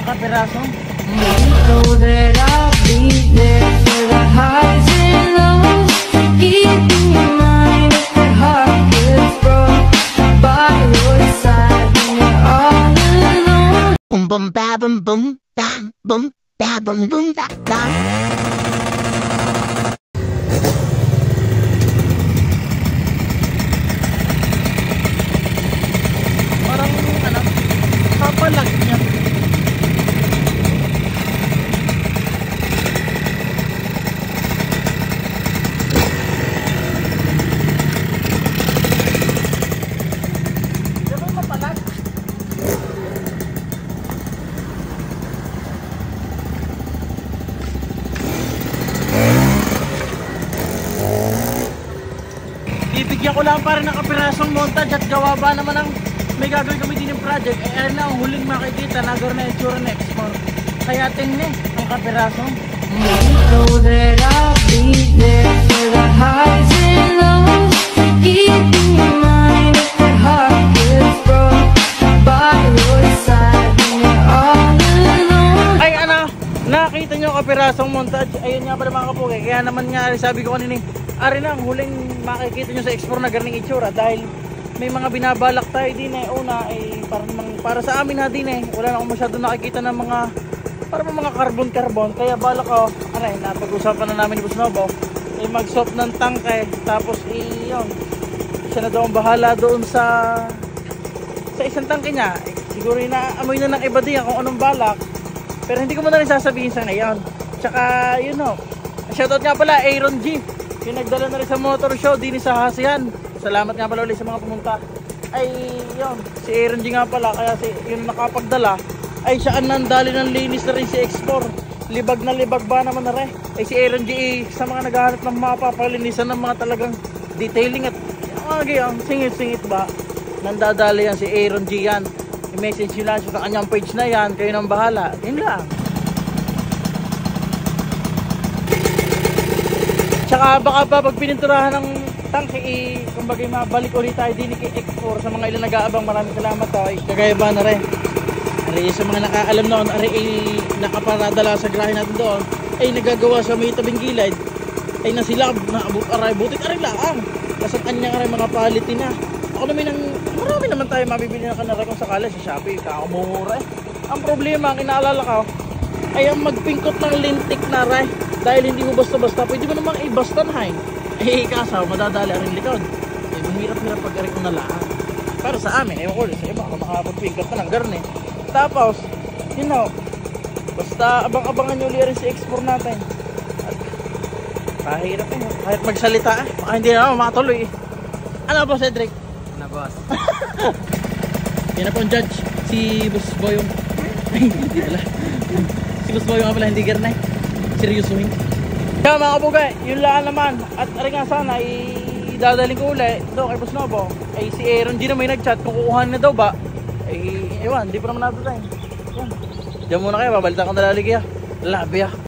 ang kapiraso. Know that I'll be there for the highs and lows. Keeping your mind if your heart gets broke. By your side when you're all alone. Boom boom ba boom boom da boom da boom boom da da. Parang ano, kapalag niya. Diba mapalag? Bibigyan ko lang para ng kapirasong montage at gawa ba naman ang may gagawin kami din yung project. Eh ayan na ang huling makikita na gawin na itsura na export. Kaya tingnan ang kapirasong. Know that I'll be there for the highs and lows. Keeping your mind if your heart gets broke. By your side when you're all alone. Ay ano, nakita nyo kapirasong montage. Ayun nga pala mga kapugi. Kaya naman nga sabi ko kanina, ari na ang huling makikita nyo sa export na ganang itsura. Dahil may mga binabalak tayo din eh. Una ay para sa amin na din eh. Wala na akong masyado nakikita ng mga parang mga carbon. Kaya balak ko, aray, napag-usapan na namin ni Boss Nobo, ay mag-swap ng tangke. Tapos yun, siya na daw ang bahala doon sa isang tangke niya. Siguro inaamoy na ng iba din kung anong balak. Pero hindi ko muna rin sasabihin sa ngayon. Tsaka yun o, shoutout nga pala Aaron G, yung nagdala na rin sa motor show din sa Hasihan. Salamat nga pala ulit sa mga pumunta. Ay yun, si Aaron G nga pala, kaya yung nakapagdala ay siya ang nandali ng linis na rin si X4. Libag na libag ba naman na rin. Ay si Aaron G sa mga naghahanap ng mapapalinisan ng mga talagang detailing at mga gayang singit-singit ba, nandadali yan si Aaron G yan. I-message nyo lang sa kanyang page na yan, kayo nang bahala. Yun lang. Tsaka baka pa pag pininturahan ng tangke, kumbaga mabalik ulit tayo din kay X4 sa mga ilang nag-aabang. Maraming salamat to. Kagaya ba na rin. Ari sa mga nakaalam noon, ari nakaparadala sa garahe natin doon, ay nagagawa sa may tabing gilid, ay nasilab, naabot aray, butik aray lang. Kasi kanyang aray mga palitin na. Ako naman marami naman tayo mabibili na kanara kung sakala sa Shopee, kakamura eh. Ang problema, ang inaalala ko, ay ang magpingkot ng lintik na aray. Dahil hindi mo basta-basta, pwede mo namang i-bastanhay. Eh kasaw, madadali rin likod. Eh mahirap-hirap pag-aray ko nalaan. Para sa amin, ewan ko sa iba, kung makapagpingkot ka ng garne. Tapos, you know, basta abang-abangan nyo ulit rin si X4 natin. At kahirap eh, kahit magsalita eh, baka hindi na makatuloy eh. Ano po Cedric? Na boss. Yan na po ang judge, si Boss Boyong. Ay, hindi pala. Si Boss Boyong nga pala, hindi garnay. Seryosohin. Kaya mga kabugay, yun lang naman. At rin nga sana, idadaling ko ulit doon kay Boss Nobo. Ay si Aaron G na may nag-chat kung kukuhanin na daw ba. Ewan, hindi pa naman natin tayo. Diyan muna kayo, babalitan ko na laligya. Labi ah.